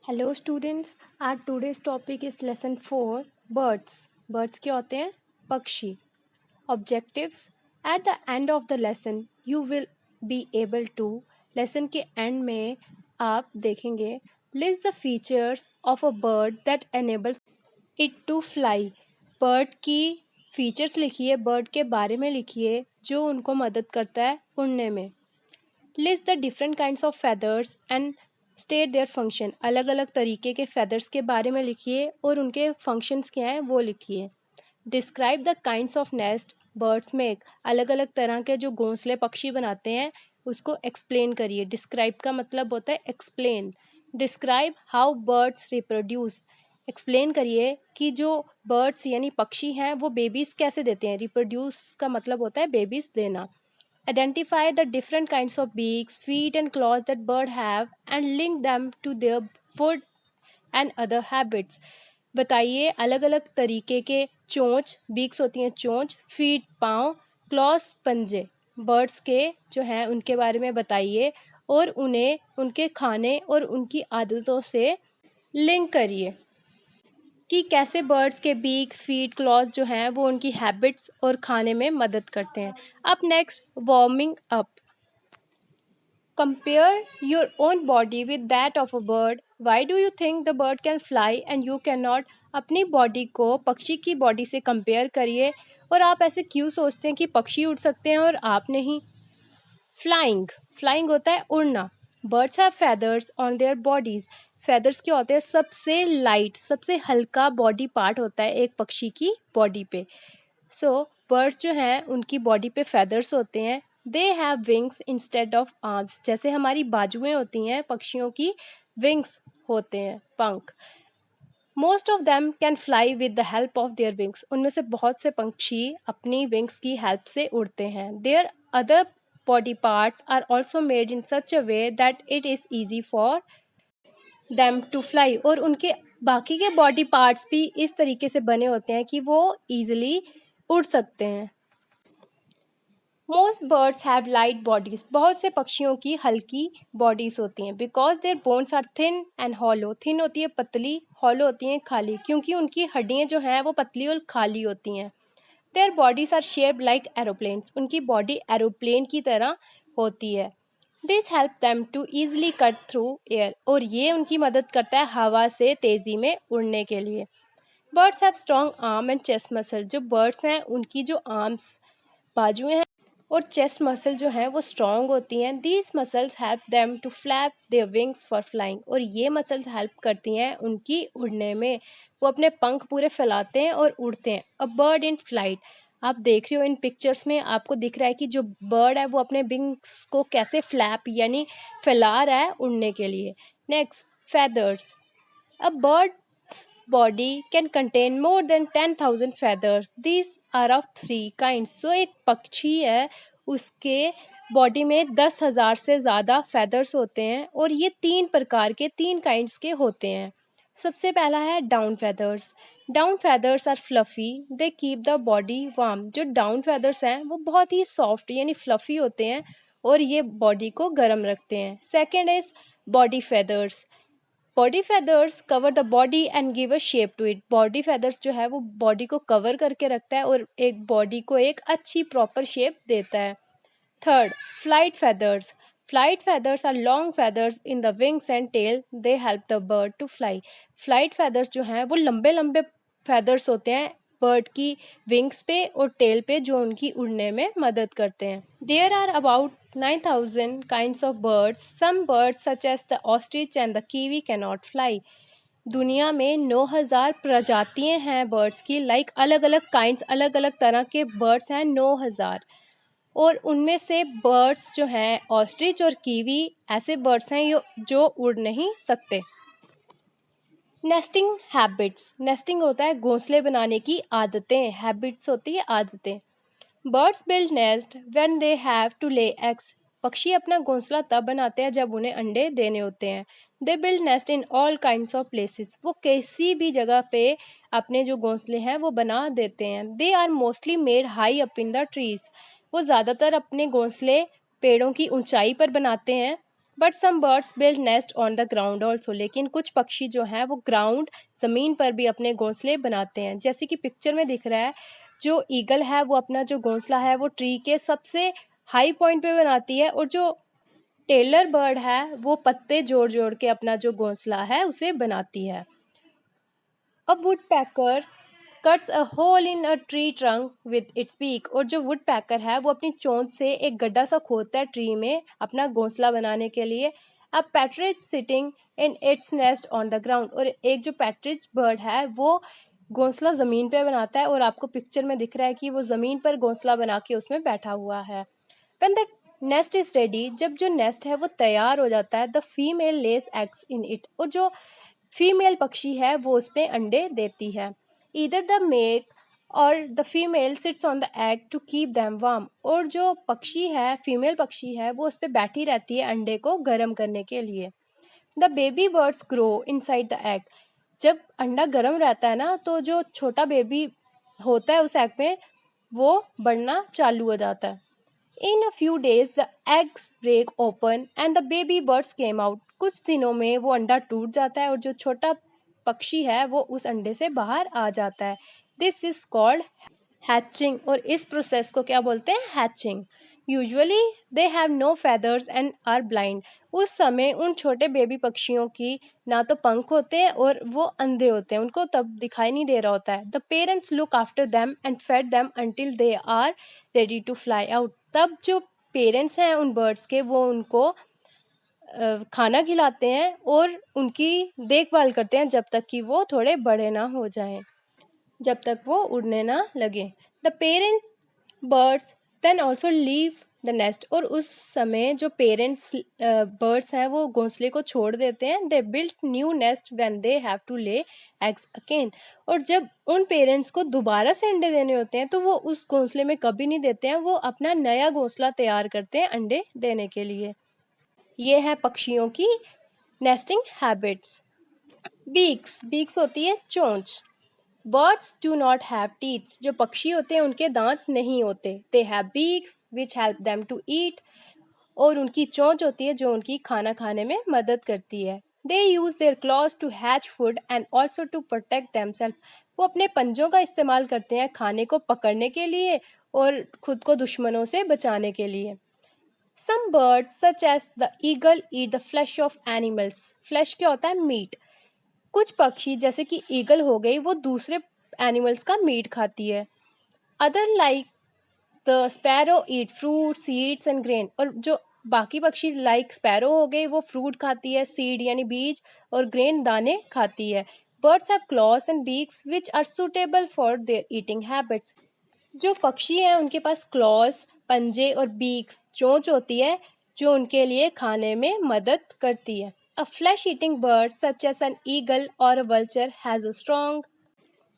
Hello students, आज today's topic is lesson 4 birds. Birds क्या होते हैं? पक्षी। Objectives. At the end of the lesson you will be able to, lesson के end में आप देखेंगे, list the features of a bird that enables it to fly. Bird की features लिखिए, बर्ड के बारे में लिखिए जो उनको मदद करता है उड़ने में। List the different kinds of feathers and state their function. अलग अलग तरीके के फेदर्स के बारे में लिखिए और उनके फंक्शंस क्या हैं वो लिखिए। Describe the kinds of nest birds make. अलग अलग तरह के जो घोंसले पक्षी बनाते हैं उसको एक्सप्लेन करिए। डिस्क्राइब का मतलब होता है explain. Describe how birds reproduce. Explain करिए कि जो बर्ड्स यानी पक्षी हैं वो बेबीज कैसे देते हैं। रिप्रोड्यूस का मतलब होता है बेबीज देना। Identify the different kinds of beaks, feet and claws that birds have and link them to their food and other habits. बताइए अलग अलग तरीके के चोंच, बीक्स होती हैं चोंच, फीट पाँव, क्लॉज पंजे, बर्ड्स के जो हैं उनके बारे में बताइए और उन्हें उनके खाने और उनकी आदतों से लिंक करिए कि कैसे बर्ड्स के बीक, फीट, क्लॉज जो हैं वो उनकी हैबिट्स और खाने में मदद करते हैं। अब next, warming up. Compare your own body with that of a bird. Why do you think the bird can fly and you can not? अपनी बॉडी को पक्षी की बॉडी से कंपेयर करिए और आप ऐसे क्यों सोचते हैं कि पक्षी उड़ सकते हैं और आप नहीं। फ्लाइंग। फ्लाइंग होता है उड़ना। Birds have feathers on their bodies. Feathers क्या होते हैं? सबसे लाइट, सबसे हल्का बॉडी पार्ट होता है एक पक्षी की बॉडी पे। सो बर्ड्स जो हैं उनकी बॉडी पे फेदर्स होते हैं। They have wings instead of arms. जैसे हमारी बाजुएं होती हैं पक्षियों की, विंग्स होते हैं, पंख। Most of them can fly with the help of their wings. उनमें से बहुत से पक्षी अपनी विंग्स की हेल्प से उड़ते हैं। There other body parts are also made in such a way that it is easy for them to fly। और उनके बाकी के बॉडी पार्ट्स भी इस तरीके से बने होते हैं कि वो easily उड़ सकते हैं। Most birds have light bodies. बहुत से पक्षियों की हल्की बॉडीज होती हैं। Because there bones are thin and hollow. Thin होती है पतली, हॉलो होती हैं खाली, क्योंकि उनकी हड्डियाँ जो हैं वो पतली और खाली होती हैं। There bodies are shaped like aeroplanes. उनकी बॉडी एरोप्लेन की तरह होती है। This help them to easily cut through air. और ये उनकी मदद करता है हवा से तेज़ी में उड़ने के लिए। Birds have strong arm and chest muscle. जो बर्ड्स हैं उनकी जो आर्म्स, बाजुएं हैं और चेस्ट मसल जो हैं वो स्ट्रॉन्ग होती हैं। These muscles help them to flap there wings for flying. और ये मसल्स हेल्प करती हैं उनकी उड़ने में। वो अपने पंख पूरे फैलाते हैं और उड़ते हैं। A bird in flight. आप देख रहे हो इन पिक्चर्स में, आपको दिख रहा है कि जो बर्ड है वो अपने विंग्स को कैसे फ्लैप यानी फैला रहा है उड़ने के लिए। Next, feathers. A bird's body can contain more than 10,000 feathers. These are of three kinds. So एक पक्षी है उसके बॉडी में 10,000 से ज़्यादा फेदर्स होते हैं और ये 3 प्रकार के, 3 काइंड्स के होते हैं। सबसे पहला है down feathers. Down feathers are fluffy, they keep the body warm. जो डाउन फेदर्स हैं वो बहुत ही सॉफ्ट यानी फ्लफ़ी होते हैं और ये बॉडी को गर्म रखते हैं। Second is body feathers. Body feathers cover the body and give a shape to it. Body feathers जो है वो बॉडी को कवर करके रखता है और एक बॉडी को एक अच्छी प्रॉपर शेप देता है। Third, flight feathers. Flight feathers are long feathers in the wings and tail, they help the bird to fly. Flight feathers जो हैं वो लंबे लंबे फेदर्स होते हैं बर्ड की विंग्स पे और टेल पे, जो उनकी उड़ने में मदद करते हैं। There are about 9,000 kinds of birds. Some birds such as the ostrich and the kiwi cannot fly. दुनिया में 9,000 प्रजातियां हैं बर्ड्स की। लाइक अलग अलग काइंड्स, अलग अलग तरह के बर्ड्स हैं 9,000। और उनमें से बर्ड्स जो हैं ऑस्ट्रिच और कीवी ऐसे बर्ड्स हैं जो उड़ नहीं सकते। Nesting habits. नेस्टिंग होता है घोंसले बनाने की आदतें, हैबिट्स होती है आदतें। Birds build nest when they have to lay eggs. पक्षी अपना घोंसला तब बनाते हैं जब उन्हें अंडे देने होते हैं। They build nest in all kinds of places. वो किसी भी जगह पे अपने जो घोंसले हैं वो बना देते हैं। They are mostly made high up in the trees. वो ज़्यादातर अपने घोंसले पेड़ों की ऊंचाई पर बनाते हैं। But some birds build nest on the ground also, लेकिन कुछ पक्षी जो हैं वो ग्राउंड ज़मीन पर भी अपने घोंसले बनाते हैं। जैसे कि पिक्चर में दिख रहा है, जो ईगल है वो अपना जो घोंसला है वो ट्री के सबसे हाई पॉइंट पे बनाती है, और जो टेलर बर्ड है वो पत्ते जोड़ जोड़ के अपना जो घोंसला है उसे बनाती है। A woodpecker cuts a hole in a tree trunk with its beak, और जो वुडपैकर है वो अपनी चोंच से एक गड्ढा सा खोदता है ट्री में अपना घोंसला बनाने के लिए। A partridge sitting in its nest on the ground, और एक जो पैट्रिज बर्ड है वो घोंसला ज़मीन पे बनाता है, और आपको पिक्चर में दिख रहा है कि वो ज़मीन पर घोंसला बना के उसमें बैठा हुआ है। When the nest is ready, जब जो नेस्ट है वो तैयार हो जाता है, the female less eggs in it, और जो फीमेल पक्षी है वो उस पे अंडे देती है। Either the male or the female sits on the egg to keep them warm, और जो पक्षी है फीमेल पक्षी है वो उस पे बैठी रहती है अंडे को गर्म करने के लिए। The baby birds grow inside the egg, जब अंडा गर्म रहता है ना तो जो छोटा बेबी होता है उस एग में वो बढ़ना चालू हो जाता है। In a few days the eggs break open and the baby birds came out, कुछ दिनों में वो अंडा टूट जाता है और जो छोटा पक्षी है वो उस अंडे से बाहर आ जाता है। दिस इज कॉल्ड हैचिंग, और इस प्रोसेस को क्या बोलते हैं? Hatching. Usually they have no feathers and are blind, उस समय उन छोटे बेबी पक्षियों की ना तो पंख होते हैं और वो अंधे होते हैं, उनको तब दिखाई नहीं दे रहा होता है। The parents look after them and fed them until they are ready to fly out, तब जो पेरेंट्स हैं उन बर्ड्स के वो उनको खाना खिलाते हैं और उनकी देखभाल करते हैं जब तक कि वो थोड़े बड़े ना हो जाएं, जब तक वो उड़ने ना लगे। The parents birds then also leave the nest, और उस समय जो पेरेंट्स बर्ड्स हैं वो घोंसले को छोड़ देते हैं। They build new nest when they have to lay eggs again, और जब उन पेरेंट्स को दोबारा से अंडे देने होते हैं तो वो उस घोंसले में कभी नहीं देते हैं, वो अपना नया घोंसला तैयार करते हैं अंडे देने के लिए। ये है पक्षियों की नेस्टिंग हैबिट्स। बीक्स, बीक्स होती है चोंच। Birds do not have teeths, जो पक्षी होते हैं उनके दांत नहीं होते। They have beaks which help them to eat, और उनकी चोंच होती है जो उनकी खाना खाने में मदद करती है। They use their claws to hatch food and also to protect themself, वो अपने पंजों का इस्तेमाल करते हैं खाने को पकड़ने के लिए और खुद को दुश्मनों से बचाने के लिए। Some birds such as the eagle eat the flesh of animals, flesh क्या होता है? मीट। कुछ पक्षी जैसे कि ईगल हो गई वो दूसरे एनिमल्स का मीट खाती है। Other like the sparrow eat fruit seeds and grain, और जो बाकी पक्षी लाइक स्पैरो हो गए वो फ्रूट खाती है, सीड यानी बीज, और ग्रेन दाने खाती है। Birds have claws and beaks which are suitable for there eating habits, जो पक्षी हैं उनके पास क्लॉज पंजे और बीक्स चोंच होती है जो उनके लिए खाने में मदद करती है। A flesh eating bird such as an eagle और a vulture has a strong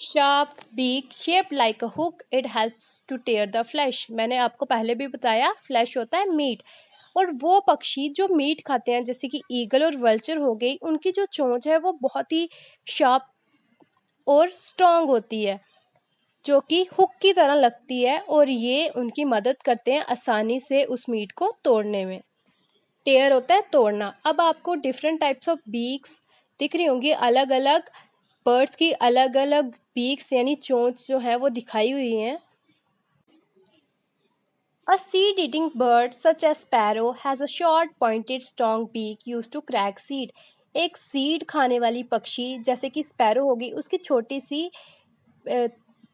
sharp beak shaped like a hook, it helps to tear the flesh. मैंने आपको पहले भी बताया फ्लैश होता है मीट, और वो पक्षी जो मीट खाते हैं जैसे कि ईगल और वल्चर हो गई, उनकी जो चोंच है वो बहुत ही शार्प और स्ट्रॉन्ग होती है जो कि हुक की तरह लगती है, और ये उनकी मदद करते हैं आसानी से उस मीट को तोड़ने में। टेयर होता है तोड़ना। अब आपको डिफरेंट टाइप्स ऑफ बीक्स दिख रही होंगी, अलग अलग बर्ड्स की अलग अलग बीक्स यानी चोंच जो है वो दिखाई हुई हैं। A seed-eating bird such as sparrow has a short pointed strong beak used to crack seed. एक सीड खाने वाली पक्षी जैसे कि स्पैरो होगी, उसकी छोटी सी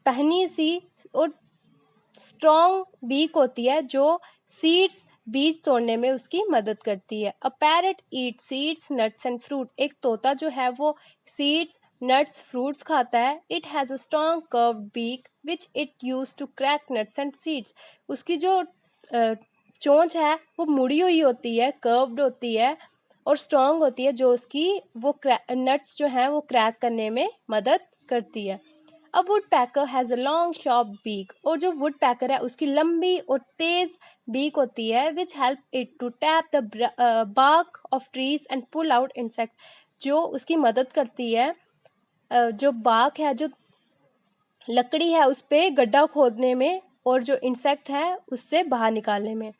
पहनी सी और स्ट्रॉन्ग बीक होती है जो सीड्स बीज तोड़ने में उसकी मदद करती है। अ parrot eat seeds nuts and fruit, एक तोता जो है वो सीड्स नट्स फ्रूट्स खाता है। It has a strong curved beak which it use to crack nuts and seeds, उसकी जो चोंच है वो मुड़ी हुई होती है, कर्व्ड होती है और स्ट्रॉन्ग होती है जो उसकी वो नट्स जो हैं वो क्रैक करने में मदद करती है। A woodpecker has a long sharp beak, और जो वुड पैकर है उसकी लंबी और तेज बीक होती है which help it to tap the bark of trees and pull out insect, जो उसकी मदद करती है जो बार्क है, जो लकड़ी है उस पे गड्ढा खोदने में और जो इंसेक्ट है उससे बाहर निकालने में।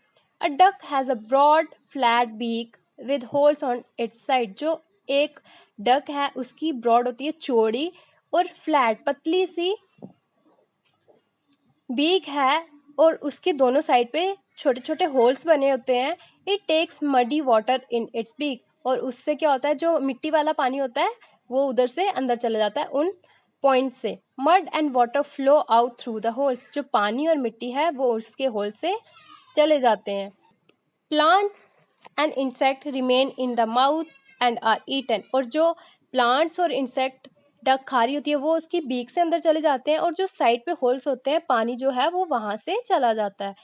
A duck has a broad flat beak, with holes on its side. जो एक डक है उसकी ब्रॉड होती है चौड़ी और फ्लैट पतली सी बीक है और उसके दोनों साइड पे छोटे छोटे होल्स बने होते हैं। It takes muddy water in its beak, और उससे क्या होता है जो मिट्टी वाला पानी होता है वो उधर से अंदर चला जाता है उन पॉइंट से। Mud and water flow out through the holes, जो पानी और मिट्टी है वो उसके होल से चले जाते हैं। Plants and insect remain in the mouth and are eaten, और जो प्लांट्स और इंसेक्ट डक खा रही होती है वो उसकी बीक से अंदर चले जाते हैं, और जो साइड पे होल्स होते हैं पानी जो है वो वहां से चला जाता है।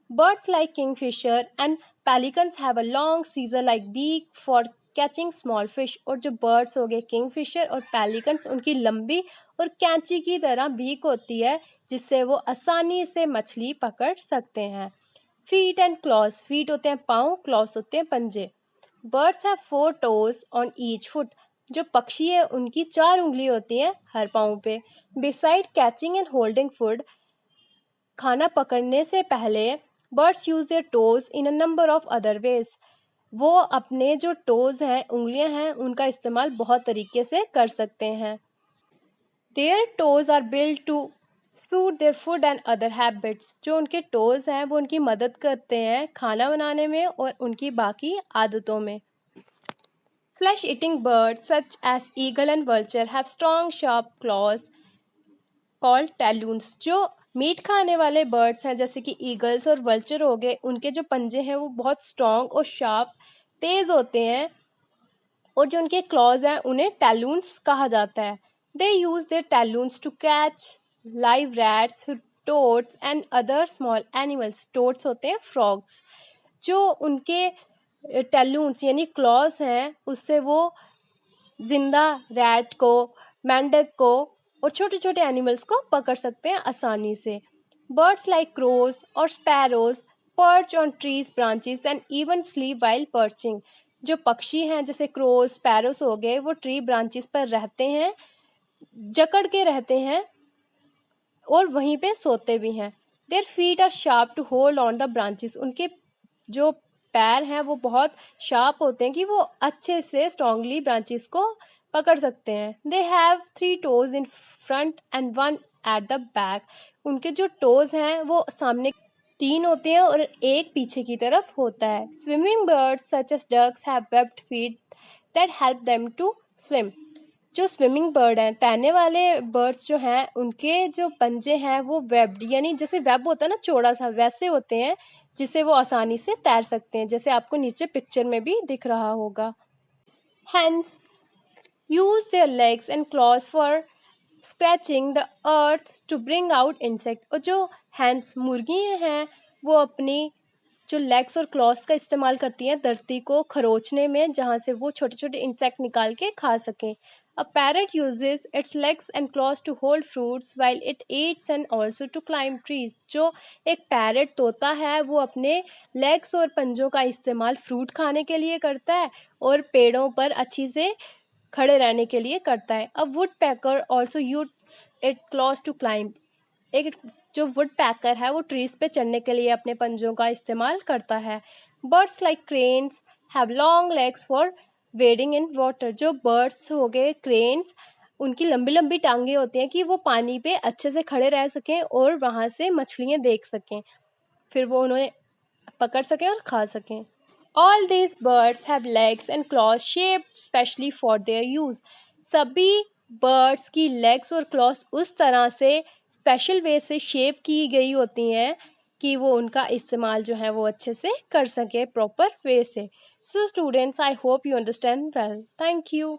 Birds like kingfisher and pelicans have a long scissor like beak for catching small fish, और जो बर्ड्स हो गए किंगफिशर और पेलिकन्स उनकी लंबी और कैंची की तरह बीक होती है जिससे वो आसानी से मछली पकड़ सकते हैं। फीट एंड क्लॉज, फीट होते हैं पाँव, क्लॉज होते हैं पंजे। Birds have 4 toes on each foot, जो पक्षी है उनकी 4 उंगली होती हैं हर पाँव पे। Beside catching and holding food, खाना पकड़ने से पहले buds use their toes in a number of other ways, वो अपने जो टोज हैं उंगलियां हैं उनका इस्तेमाल बहुत तरीके से कर सकते हैं। There toes are build to suit there food and other habits, जो उनके टोज हैं वो उनकी मदद करते हैं खाना बनाने में और उनकी बाकी आदतों में। Flesh eating birds such as eagle and vulture have strong sharp claws called talons, जो मीट खाने वाले बर्ड्स हैं जैसे कि ईगल्स और वल्चर हो गए उनके जो पंजे हैं वो बहुत स्ट्रॉन्ग और शार्प तेज होते हैं, और जो उनके क्लॉज हैं उन्हें टैलून्स कहा जाता है। They use their talons to catch live rats, toads and other small animals. Toads होते हैं फ्रॉग्स, जो उनके टैलून्स यानी क्लॉज हैं उससे वो जिंदा रैट को, मेंढक को और छोटे छोटे एनिमल्स को पकड़ सकते हैं आसानी से। बर्ड्स लाइक क्रोज और sparrows perch on trees branches and even sleep while perching, जो पक्षी हैं जैसे क्रोज स्पैरोस हो गए वो ट्री ब्रांचेस पर रहते हैं, जकड़ के रहते हैं और वहीं पे सोते भी हैं। There feet are sharp to hold on the branches, उनके जो पैर हैं वो बहुत शार्प होते हैं कि वो अच्छे से स्ट्रांगली ब्रांचेस को पकड़ सकते हैं। They have 3 toes in front end 1 at the back, उनके जो टोज हैं वो सामने 3 होते हैं और एक पीछे की तरफ होता है। Swimming birds such as ducks have webbed feet that help them to swim, जो स्विमिंग बर्ड हैं तैरने वाले बर्ड्स जो हैं उनके जो पंजे हैं वो वेब्ड यानी जैसे वेब होता है ना चौड़ा सा वैसे होते हैं जिससे वो आसानी से तैर सकते हैं, जैसे आपको नीचे पिक्चर में भी दिख रहा होगा। Hens use their legs and claws for scratching the earth to bring out insect, और जो हैंड्स मुर्गी हैं वो अपनी जो लेग्स और क्लॉस का इस्तेमाल करती हैं धरती को खरोचने में जहाँ से वो छोटे छोटे इंसेक्ट निकाल के खा सकें। A parrot uses its legs and claws to hold fruits while it eats and also to climb trees, जो एक पैरट तोता है वो अपने लेग्स और पंजों का इस्तेमाल फ्रूट खाने के लिए करता है और पेड़ों पर अच्छी से खड़े रहने के लिए करता है। A woodpecker also use it claws to climb, एक जो वुड पैकर है वो ट्रीज पे चढ़ने के लिए अपने पंजों का इस्तेमाल करता है। Birds like cranes have long legs for wedding in water, जो बर्ड्स हो गए क्रेन्स उनकी लंबी लंबी टांगे होती हैं कि वो पानी पे अच्छे से खड़े रह सकें और वहाँ से मछलियाँ देख सकें, फिर वो उन्हें पकड़ सकें और खा सकें। All these birds have legs and claws shaped specially for their use. सभी बर्ड्स की लेग्स और क्लॉस उस तरह से स्पेशल वे से शेप की गई होती हैं कि वो उनका इस्तेमाल जो है वो अच्छे से कर सके प्रॉपर वे से। So students, I hope you understand well. Thank you.